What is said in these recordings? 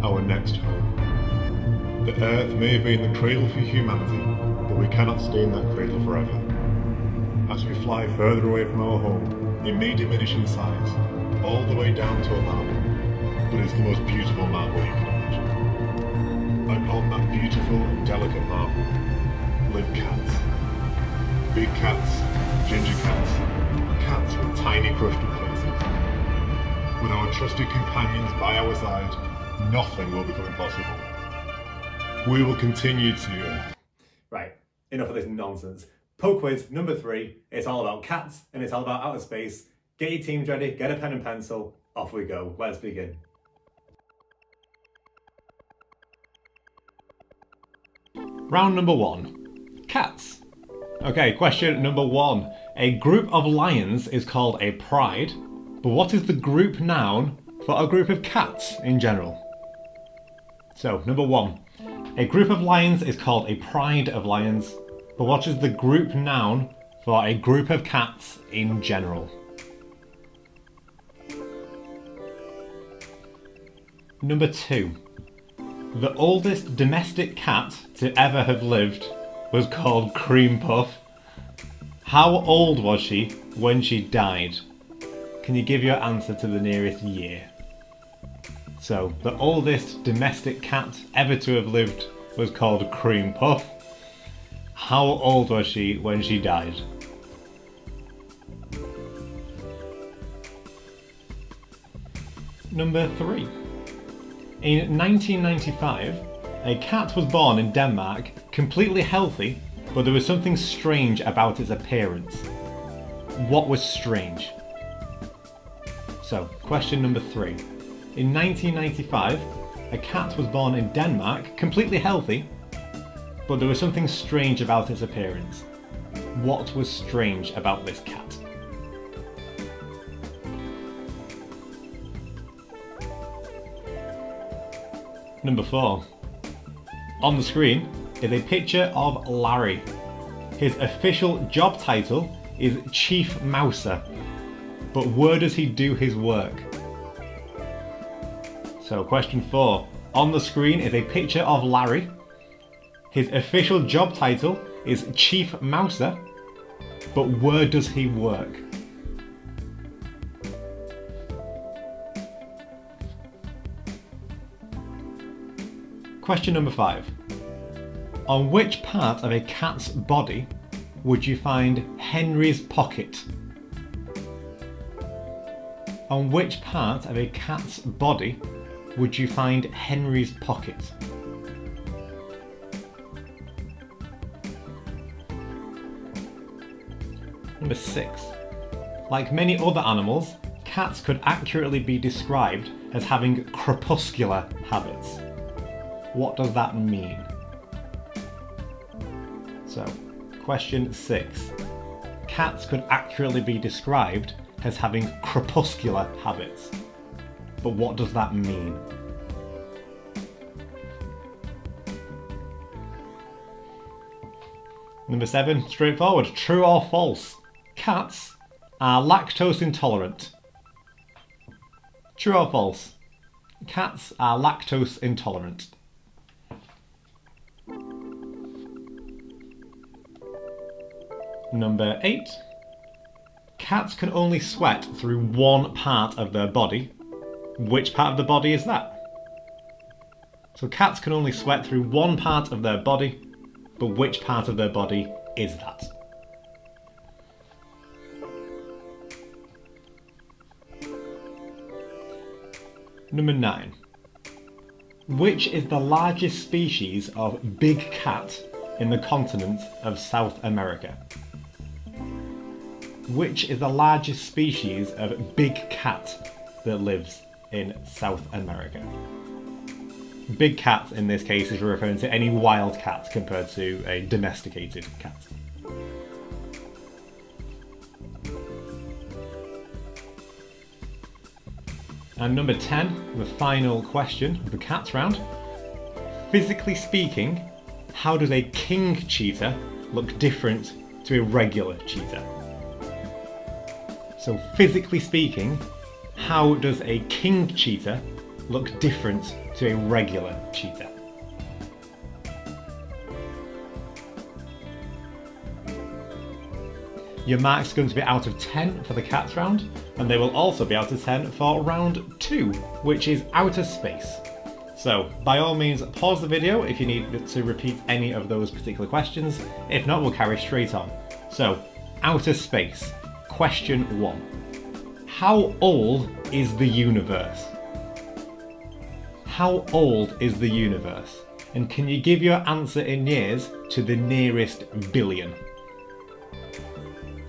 our next home. The Earth may have been the cradle for humanity, but we cannot stay in that cradle forever. As we fly further away from our home, it may diminish in size, all the way down to a marble, but it's the most beautiful marble you can imagine. And on that beautiful and delicate marble live cats. Big cats, ginger cats, cats with tiny crushed up faces. With our trusted companions by our side, nothing will become impossible. We will continue to... Right, enough of this nonsense. Pub quiz number 3. It's all about cats and it's all about outer space. Get your teams ready, get a pen and pencil, off we go. Let's begin. Round number 1. Cats. Okay, question number 1. A group of lions is called a pride, but what is the group noun for a group of cats in general? So, number 1. A group of lions is called a pride of lions, but what is the group noun for a group of cats in general? Number 2. The oldest domestic cat to ever have lived was called Cream Puff. How old was she when she died? Can you give your answer to the nearest year? So, the oldest domestic cat ever to have lived was called Cream Puff. How old was she when she died? Number 3. In 1995, a cat was born in Denmark completely healthy, but there was something strange about its appearance. What was strange? So, question number 3. In 1995, a cat was born in Denmark, completely healthy, but there was something strange about its appearance. What was strange about this cat? Number 4. On the screen is a picture of Larry. His official job title is Chief Mouser, but where does he do his work? So question 4. On the screen is a picture of Larry. His official job title is Chief Mouser, but where does he work? Question number 5. On which part of a cat's body would you find Henry's pocket? On which part of a cat's body would you find Henry's pocket? Number 6. Like many other animals, cats could accurately be described as having crepuscular habits. What does that mean? So, question 6. Cats could accurately be described as having crepuscular habits. But what does that mean? Number 7, straightforward. True or false? Cats are lactose intolerant. True or false? Cats are lactose intolerant. Number 8. Cats can only sweat through one part of their body. Which part of the body is that? So cats can only sweat through one part of their body, but which part of their body is that? Number 9. Which is the largest species of big cat in the continent of South America? Which is the largest species of big cat that lives in South America? Big cat in this case is referring to any wild cat compared to a domesticated cat. And number 10, the final question of the cats round. Physically speaking, how does a king cheetah look different to a regular cheetah? So physically speaking, how does a king cheetah look different to to a regular cheetah? Your marks are going to be out of 10 for the cats round, and they will also be out of 10 for round 2, which is outer space. So by all means pause the video if you need to repeat any of those particular questions. If not, we'll carry straight on. So outer space, question 1. How old is the universe? How old is the universe? And can you give your answer in years to the nearest billion?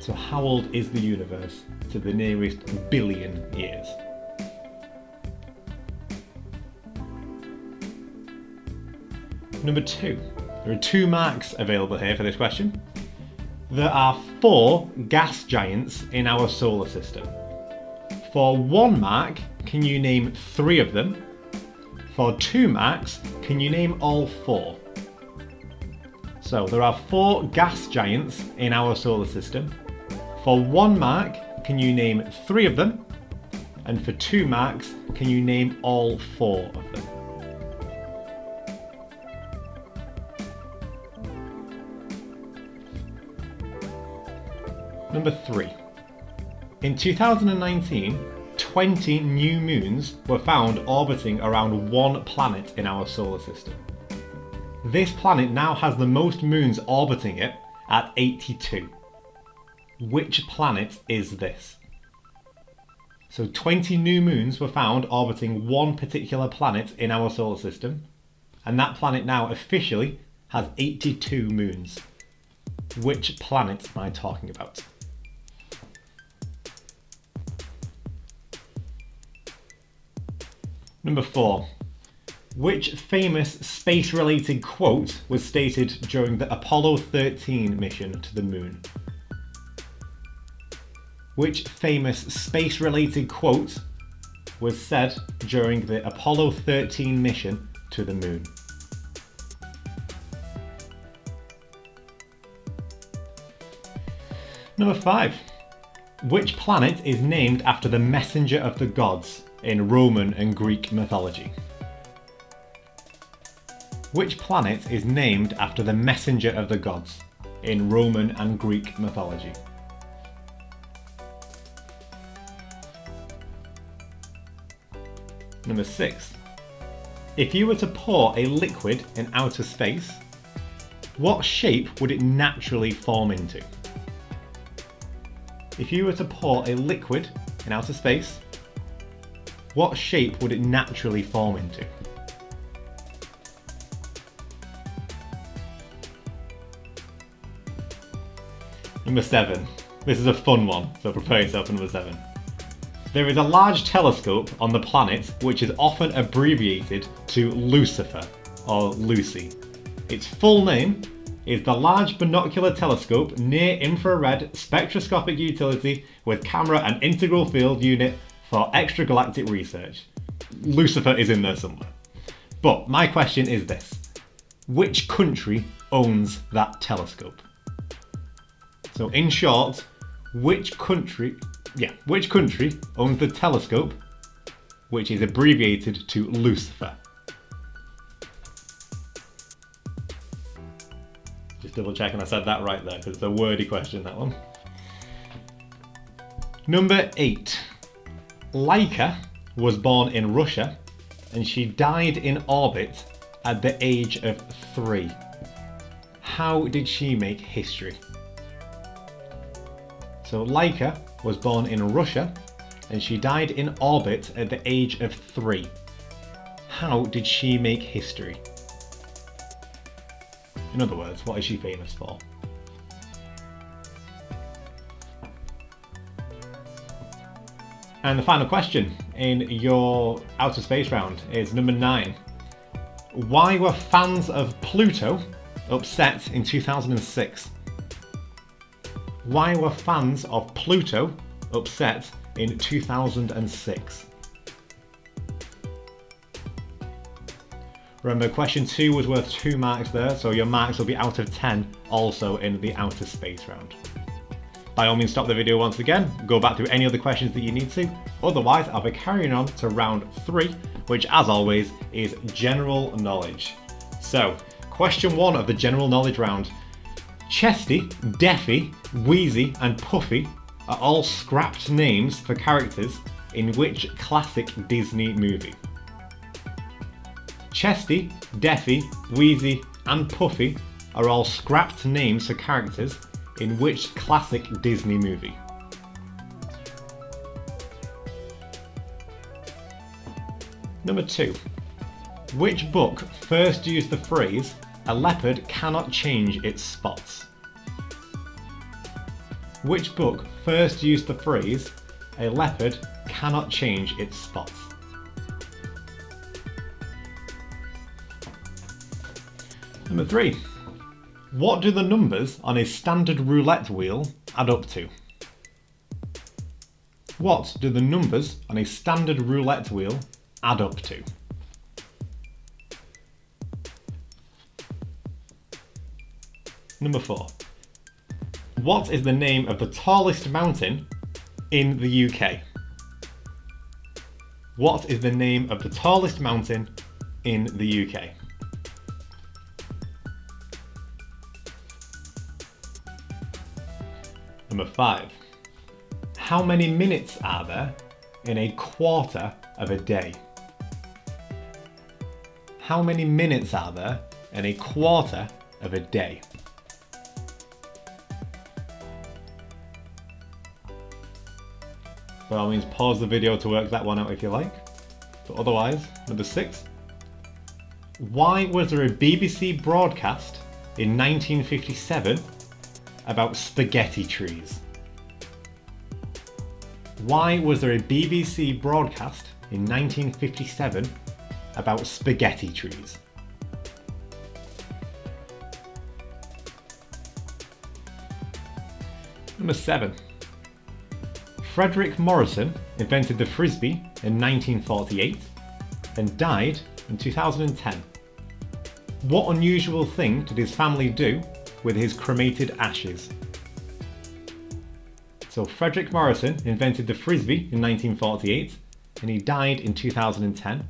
So how old is the universe to the nearest billion years? Number 2. There are 2 marks available here for this question. There are 4 gas giants in our solar system. For 1 mark, can you name 3 of them? For 2 marks, can you name all 4? So there are 4 gas giants in our solar system. For 1 mark, can you name 3 of them? And for 2 marks, can you name all 4 of them? Number 3. In 2019, 20 new moons were found orbiting around 1 planet in our solar system. This planet now has the most moons orbiting it at 82. Which planet is this? So 20 new moons were found orbiting 1 particular planet in our solar system, and that planet now officially has 82 moons. Which planet am I talking about? Number 4. Which famous space-related quote was stated during the Apollo 13 mission to the moon? Which famous space-related quote was said during the Apollo 13 mission to the moon? Number 5. Which planet is named after the messenger of the gods in Roman and Greek mythology? Which planet is named after the messenger of the gods in Roman and Greek mythology? Number 6. If you were to pour a liquid in outer space, what shape would it naturally form into? If you were to pour a liquid in outer space, what shape would it naturally form into? Number 7. This is a fun one, so prepare yourself for number 7. There is a large telescope on the planet which is often abbreviated to Lucifer, or Lucy. Its full name is the Large Binocular Telescope Near Infrared Spectroscopic Utility with Camera and Integral Field Unit for Extragalactic Research. Lucifer is in there somewhere. But my question is this. Which country owns that telescope? So in short, which country owns the telescope which is abbreviated to Lucifer? Just double checking I said that right there because it's a wordy question, that one. Number 8. Laika was born in Russia and she died in orbit at the age of 3. How did she make history? So Laika was born in Russia and she died in orbit at the age of 3. How did she make history? In other words, what is she famous for? And the final question in your outer space round is number 9. Why were fans of Pluto upset in 2006? Why were fans of Pluto upset in 2006? Remember, question 2 was worth 2 marks there, so your marks will be out of 10 also in the outer space round. By all means, stop the video once again, go back through any other questions that you need to. Otherwise, I'll be carrying on to round 3, which as always is general knowledge. So, question 1 of the general knowledge round. Chesty, Deafy, Wheezy and Puffy are all scrapped names for characters in which classic Disney movie? Chesty, Deafy, Wheezy and Puffy are all scrapped names for characters in which classic Disney movie? Number 2. Which book first used the phrase, "A leopard cannot change its spots"? Which book first used the phrase, "A leopard cannot change its spots"? Number 3. What do the numbers on a standard roulette wheel add up to? What do the numbers on a standard roulette wheel add up to? Number 4. What is the name of the tallest mountain in the UK? What is the name of the tallest mountain in the UK? Number 5. How many minutes are there in a quarter of a day? How many minutes are there in a quarter of a day? By all means, pause the video to work that one out if you like. But otherwise, number 6. Why was there a BBC broadcast in 1957 about spaghetti trees? Why was there a BBC broadcast in 1957 about spaghetti trees? Number 7. Frederick Morrison invented the Frisbee in 1948 and died in 2010. What unusual thing did his family do with his cremated ashes? So Frederick Morrison invented the Frisbee in 1948 and he died in 2010.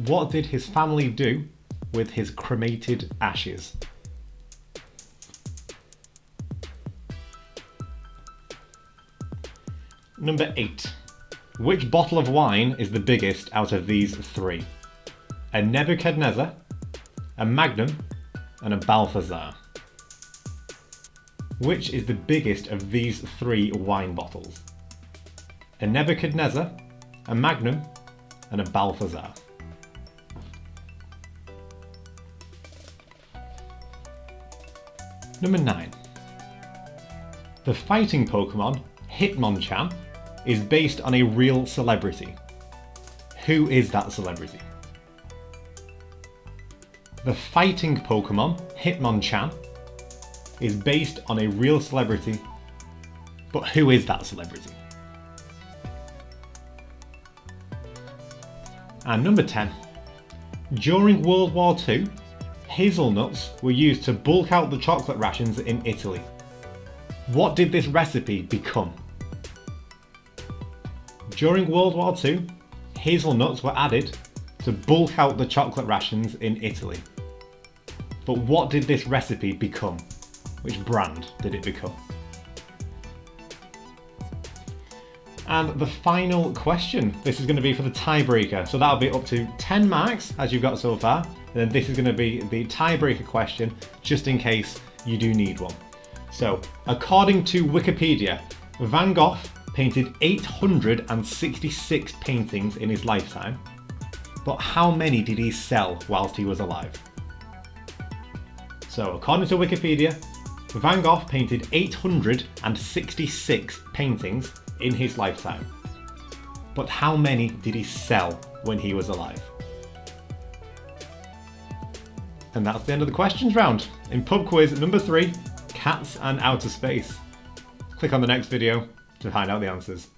What did his family do with his cremated ashes? Number 8. Which bottle of wine is the biggest out of these 3? A Nebuchadnezzar, a Magnum, and a Balthazar. Which is the biggest of these 3 wine bottles? A Nebuchadnezzar, a Magnum, and a Balthazar. Number 9. The fighting Pokemon Hitmonchan is based on a real celebrity. Who is that celebrity? The fighting Pokemon Hitmonchan is based on a real celebrity, but who is that celebrity? And number 10. During World War II, hazelnuts were used to bulk out the chocolate rations in Italy. What did this recipe become? During World War II, hazelnuts were added to bulk out the chocolate rations in Italy. But what did this recipe become? Which brand did it become? And the final question, this is going to be for the tiebreaker. So that'll be up to 10 marks as you've got so far. And then this is going to be the tiebreaker question, just in case you do need one. So, according to Wikipedia, Van Gogh painted 866 paintings in his lifetime, but how many did he sell whilst he was alive? So, according to Wikipedia, Van Gogh painted 866 paintings in his lifetime, but how many did he sell when he was alive? And that's the end of the questions round. In pub quiz number 3, cats and outer space. Click on the next video to find out the answers.